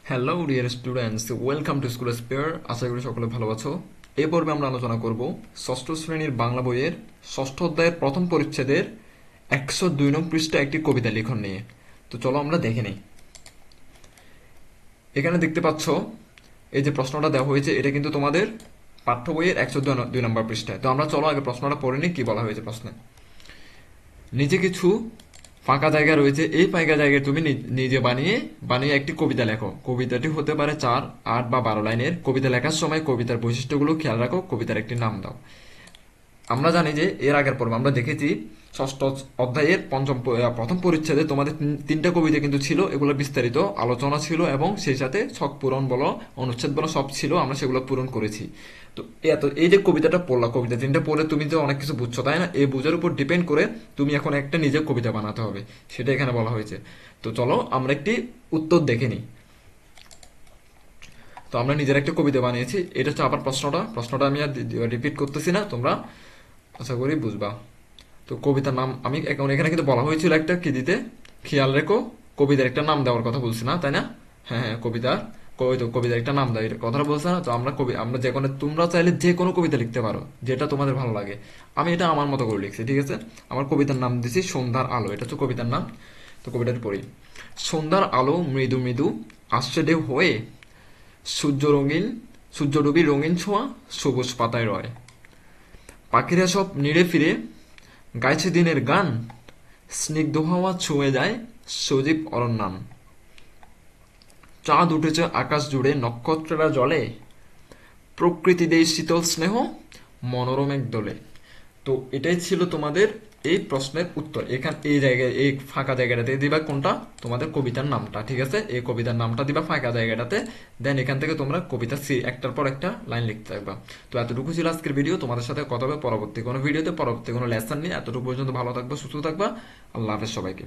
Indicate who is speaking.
Speaker 1: Hello dear students, welcome to school spare. আশা করি সকলে ভালো আছো। এই পর্বে আমরা আলোচনা করব ষষ্ঠ শ্রেণীর বাংলা বইয়ের ষষ্ঠ অধ্যায়ের প্রথম পরিচ্ছেদের 102 নং পৃষ্ঠা একটি কবিতা লিখন নিয়ে। তো চলো আমরা দেখে নিই। এখানে দেখতে পাচ্ছ এই যে প্রশ্নটা দেওয়া হয়েছে, এটা কিন্তু তোমাদের পাঠ্য বইয়ের 102 নম্বর পৃষ্ঠায়। তো আমরা চলো আগে প্রশ্নটা পড়ে নিই, কি বলা হয়েছে প্রশ্নে। নিচে কিছু ফাঁকা জায়গা রয়েছে, এই ফাঁকা জায়গায় তুমি নিজে বানিয়ে বানিয়ে একটি কবিতা লেখো। কবিতাটি হতে পারে 4, 8 বা 12 লাইনের। কবিতা লেখার সময় কবিতার বৈশিষ্ট্যগুলো খেয়াল রাখো, কবিতার একটি নাম দাও। আমরা জানি যে এর আগের পর্বে আমরা দেখেছি ষষ্ঠ অধ্যায়ের প্রথম পরিচ্ছেদে তোমাদের তিনটা কবিতা কিন্তু ছিল, এগুলো বিস্তারিত আলোচনা ছিল এবং সেই সাথে ছক পূরণ বলো, অনুচ্ছেদ বলো, সব ছিল, আমরা সেগুলো পূরণ করেছি। তো এই যে কবিতাটা পড়লা, কবিতা তিনটা পড়ে তুমি তো অনেক কিছু বুঝছো, তাই না? এই বুঝার উপর ডিপেন্ড করে তুমি এখন একটা নিজের কবিতা বানাতে হবে, সেটা এখানে বলা হয়েছে। তো চলো আমরা একটি উত্তর দেখে নিই। তো আমরা নিজের একটা কবিতা বানিয়েছি, এটা হচ্ছে আবার প্রশ্নটা আমি আর রিপিট করতেছি না, তোমরা আশা করি বুঝবা। তো কবিতার নাম আমি এখন এখানে কিন্তু বলা হয়েছিল একটা কি দিতে, খেয়াল রেখো কবিতার একটা নাম দেওয়ার কথা বলছি না, তাই না? হ্যাঁ হ্যাঁ, কবিতার একটা নাম দাও, এটা কথাটা বলছে না? তো আমরা যে কোনো, তোমরা চাইলে যে কোনো কবিতা লিখতে পারো যেটা তোমাদের ভালো লাগে। আমি এটা আমার মতো করে লিখছি, ঠিক আছে? আমার কবিতার নাম দিছি সন্ধ্যার আলো, এটা হচ্ছে কবিতার নাম। তো কবিতাটি পড়ি। সন্ধ্যার আলো মৃদু মৃদু আসছে ঢেউ হয়ে, সূর্য রঙিন সূর্য ডুবি রঙিন ছোঁয়া সবুজ পাতায় রয়। পাখিরা সব নিড়ে ফিরে গাইছে দিনের গান, স্নিগ্ধ হাওয়া ছুঁয়ে যায় সজীব অরণ্যান। চাঁদ উঠেছে আকাশ জুড়ে নক্ষত্রেরা জলে, প্রকৃতি দেয় শীতল স্নেহ মনোরম এক দোলে। তো এটাই ছিল তোমাদের এই প্রশ্নের উত্তর। এই জায়গায় এই ফাঁকা জায়গাটাতে দিবা কোনটা, তোমাদের কবিতার নামটা, ঠিক আছে? এই কবিতার নামটা দিবা ফাঁকা জায়গাটাতে। দেন এখান থেকে তোমরা কবিতা একটার পর একটা লাইন লিখতে থাকবা। তো এতটুকু ছিল আজকের ভিডিও। তোমাদের সাথে কথা হবে পরবর্তী কোনো ভিডিওতে, পরবর্তী কোনো লেসন নিয়ে। এতটুকু পর্যন্ত ভালো থাকবা, সুস্থ থাকবা। আল্লাহ হাফেজ সবাইকে।